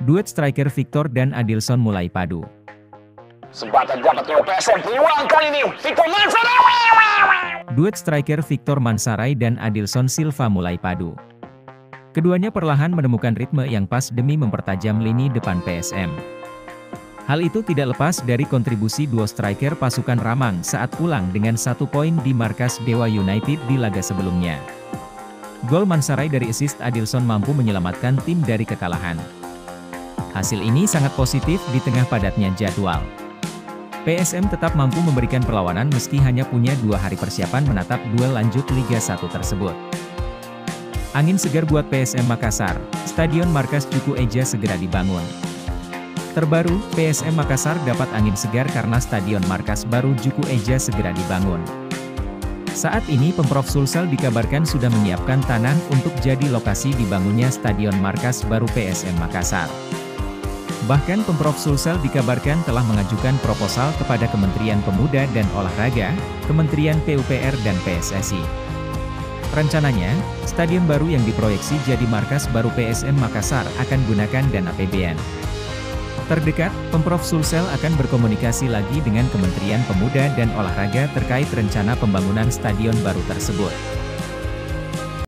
Duet striker Victor dan Adilson mulai padu. Kesempatan dapat oleh PSM peluang kali ini, Victor Mansarai! Duet striker Victor Mansarai dan Adilson Silva mulai padu. Keduanya perlahan menemukan ritme yang pas demi mempertajam lini depan PSM. Hal itu tidak lepas dari kontribusi duo striker pasukan Ramang saat pulang dengan 1 poin di markas Dewa United di laga sebelumnya. Gol Mansarai dari assist Adilson mampu menyelamatkan tim dari kekalahan. Hasil ini sangat positif di tengah padatnya jadwal. PSM tetap mampu memberikan perlawanan meski hanya punya 2 hari persiapan menatap duel lanjut Liga 1 tersebut. Angin segar buat PSM Makassar, Stadion Markas Juku Eja segera dibangun. Terbaru, PSM Makassar dapat angin segar karena Stadion Markas baru Juku Eja segera dibangun. Saat ini Pemprov Sulsel dikabarkan sudah menyiapkan tanah untuk jadi lokasi dibangunnya Stadion Markas baru PSM Makassar. Bahkan Pemprov Sulsel dikabarkan telah mengajukan proposal kepada Kementerian Pemuda dan Olahraga, Kementerian PUPR dan PSSI. Rencananya, stadion baru yang diproyeksi jadi markas baru PSM Makassar akan gunakan dana APBN. Terdekat, Pemprov Sulsel akan berkomunikasi lagi dengan Kementerian Pemuda dan Olahraga terkait rencana pembangunan stadion baru tersebut.